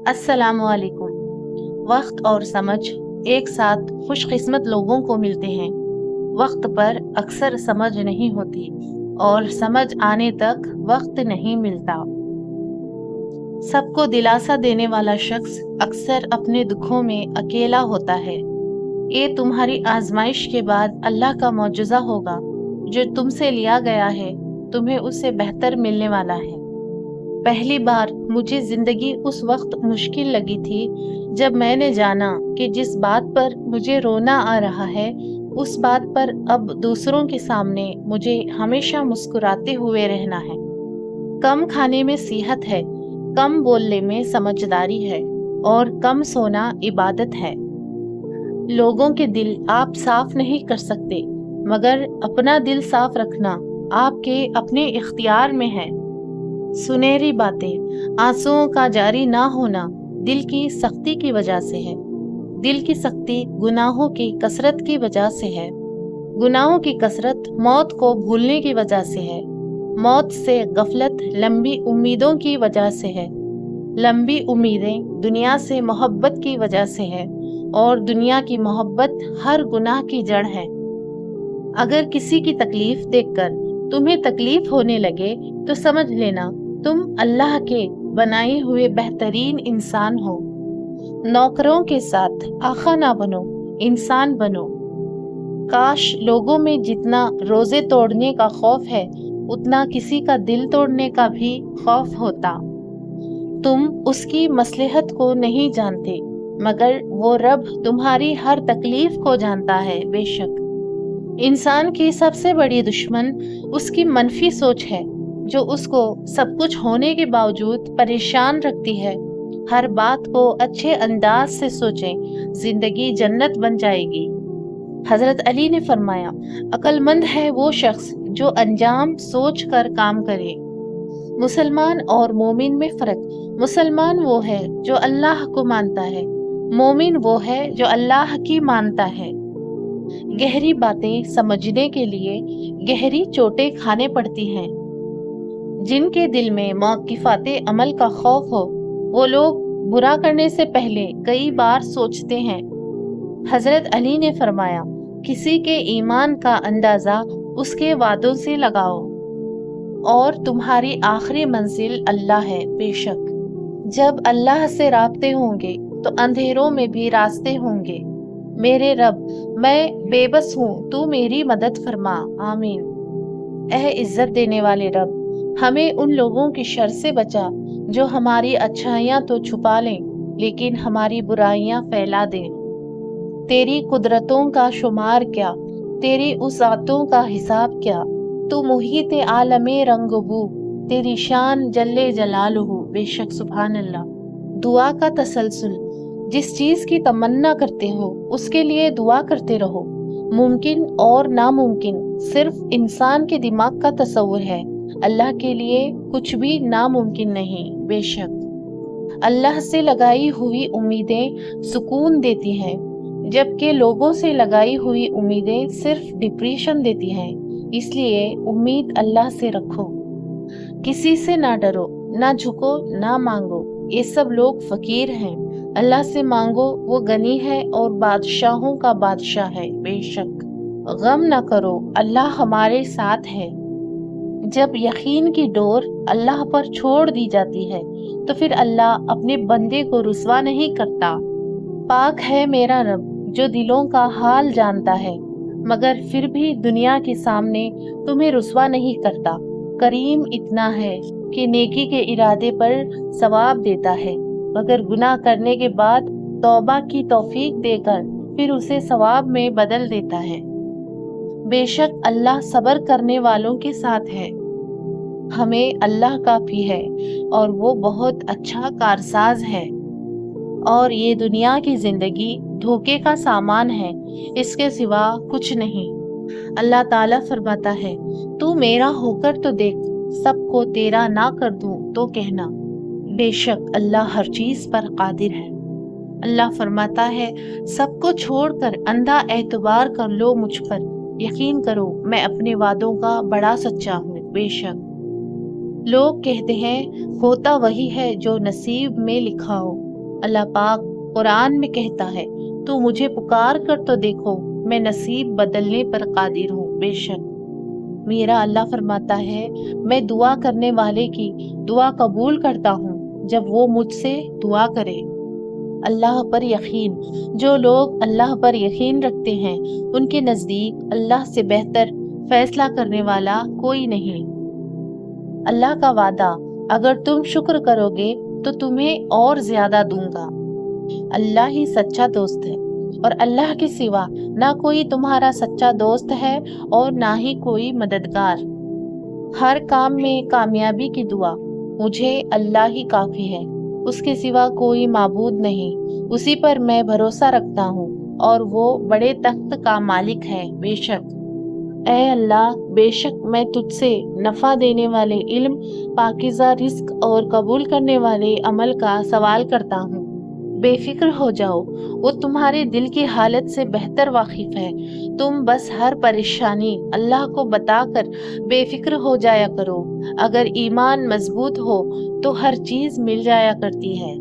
अस्सलामु अलैकुम। वक्त और समझ एक साथ खुशकिस्मत लोगों को मिलते हैं। वक्त पर अक्सर समझ नहीं होती और समझ आने तक वक्त नहीं मिलता। सबको दिलासा देने वाला शख्स अक्सर अपने दुखों में अकेला होता है। ये तुम्हारी आजमाइश के बाद अल्लाह का मौजूजा होगा। जो तुमसे लिया गया है तुम्हें उससे बेहतर मिलने वाला है। पहली बार मुझे जिंदगी उस वक्त मुश्किल लगी थी जब मैंने जाना कि जिस बात पर मुझे रोना आ रहा है उस बात पर अब दूसरों के सामने मुझे हमेशा मुस्कुराते हुए रहना है। कम खाने में सेहत है, कम बोलने में समझदारी है और कम सोना इबादत है। लोगों के दिल आप साफ नहीं कर सकते, मगर अपना दिल साफ रखना आपके अपने इख्तियार में है। सुनहरी बातें आंसुओं का जारी ना होना दिल की सख्ती की वजह से है। दिल की सख्ती गुनाहों की कसरत की वजह से है। गुनाहों की कसरत मौत को भूलने की वजह से है। मौत से गफलत लंबी उम्मीदों की वजह से है। लंबी उम्मीदें दुनिया से मोहब्बत की वजह से है और दुनिया की मोहब्बत हर गुनाह की जड़ है। अगर किसी की तकलीफ देखकर तुम्हें तकलीफ होने लगे तो समझ लेना तुम अल्लाह के बनाए हुए बेहतरीन इंसान हो। नौकरों के साथ आखा ना बनो, इंसान बनो। काश लोगों में जितना रोजे तोड़ने का खौफ है उतना किसी का दिल तोड़ने का भी खौफ होता। तुम उसकी मसलहत को नहीं जानते, मगर वो रब तुम्हारी हर तकलीफ को जानता है। बेशक इंसान की सबसे बड़ी दुश्मन उसकी मनफी सोच है, जो उसको सब कुछ होने के बावजूद परेशान रखती है। हर बात को अच्छे अंदाज से सोचें, जिंदगी जन्नत बन जाएगी। हजरत अली ने फरमाया, अक्लमंद है वो शख्स जो अंजाम सोच कर काम करे। मुसलमान और मोमिन में फर्क। मुसलमान वो है जो अल्लाह को मानता है, मोमिन वो है जो अल्लाह की मानता है। गहरी बातें समझने के लिए गहरी चोटें खाने पड़ती हैं। जिनके दिल में मौक़िफ़ाते अमल का खौफ हो वो लोग बुरा करने से पहले कई बार सोचते हैं। हजरत अली ने फरमाया, किसी के ईमान का अंदाज़ा उसके वादों से लगाओ और तुम्हारी आखिरी मंजिल अल्लाह है। बेशक जब अल्लाह से राब्ते होंगे तो अंधेरों में भी रास्ते होंगे। मेरे रब, मैं बेबस हूँ, तू मेरी मदद फरमा। आमीन। एह इज्जत देने वाले रब, हमें उन लोगों की शर से बचा जो हमारी अच्छाइयाँ तो छुपा लें लेकिन हमारी बुराइयाँ फैला दें। तेरी कुदरतों का शुमार क्या, तेरी उसातों का हिसाब क्या। तू मुहीत आलमे रंगबू, तेरी शान जल्ले जलालहू। बेशक सुभान अल्लाह। दुआ का तसलसल। जिस चीज की तमन्ना करते हो उसके लिए दुआ करते रहो। मुमकिन और नामुमकिन सिर्फ इंसान के दिमाग का तस्वुर है, अल्लाह के लिए कुछ भी नामुमकिन नहीं। बेशक अल्लाह से लगाई हुई उम्मीदें सुकून देती हैं, जबकि लोगों से लगाई हुई उम्मीदें सिर्फ डिप्रेशन देती हैं। इसलिए उम्मीद अल्लाह से रखो। किसी से ना डरो, ना झुको, ना मांगो। ये सब लोग फकीर हैं। अल्लाह से मांगो, वो गनी है और बादशाहों का बादशाह है। बेशक गम न करो, अल्लाह हमारे साथ है। जब यकीन की डोर अल्लाह पर छोड़ दी जाती है तो फिर अल्लाह अपने बंदे को रुसवा नहीं करता। पाक है मेरा रब जो दिलों का हाल जानता है, मगर फिर भी दुनिया के सामने तुम्हें रुसवा नहीं करता। करीम इतना है कि नेकी के इरादे पर सवाब देता है, मगर गुनाह करने के बाद तौबा की तौफीक देकर फिर उसे सवाब में बदल देता है। बेशक अल्लाह सब्र करने वालों के साथ है। हमें अल्लाह काफी है और वो बहुत अच्छा कारसाज है। और ये दुनिया की जिंदगी धोखे का सामान है, इसके सिवा कुछ नहीं। अल्लाह ताला फरमाता है, तू मेरा होकर तो देख, सबको तेरा ना कर दूं तो कहना। बेशक अल्लाह हर चीज पर कादिर है। अल्लाह फरमाता है, सबको छोड़कर अंधा एतबार कर लो मुझ पर, यकीन करो मैं अपने वादों का बड़ा सच्चा हूँ। बेशक लोग कहते हैं होता वही है जो नसीब में लिखा हो, اللہ پاک قرآن میں کہتا ہے تو مجھے پکار کر تو دیکھو، میں نصیب بدلنے پر قادر ہوں۔ بے شک میرا اللہ فرماتا ہے میں دعا کرنے والے کی دعا قبول کرتا ہوں جب وہ مجھ سے دعا کرے۔ اللہ پر یقین، جو لوگ اللہ پر یقین رکھتے ہیں ان کے نزدیک اللہ سے بہتر فیصلہ کرنے والا کوئی نہیں۔ اللہ کا وعدہ، اگر تم شکر کرو گے تو تمہیں اور زیادہ دوں گا۔ اللہ ہی سچا دوست ہے اور اللہ کے سوا نہ کوئی تمہارا سچا دوست ہے اور نہ ہی کوئی مددگار۔ ہر کام میں کامیابی کی دعا، مجھے اللہ ہی کافی ہے، اس کے سوا کوئی معبود نہیں، اسی پر میں بھروسہ رکھتا ہوں اور وہ بڑے تخت کا مالک ہے۔ بے شک اے اللہ، بے شک میں تجھ سے نفع دینے والے علم، پاکیزہ رزق اور قبول کرنے والے عمل کا سوال کرتا ہوں۔ بے فکر ہو جاؤ، وہ تمہارے دل کی حالت سے بہتر واقف ہے۔ تم بس ہر پریشانی اللہ کو بتا کر بے فکر ہو جایا کرو۔ اگر ایمان مضبوط ہو تو ہر چیز مل جایا کرتی ہے۔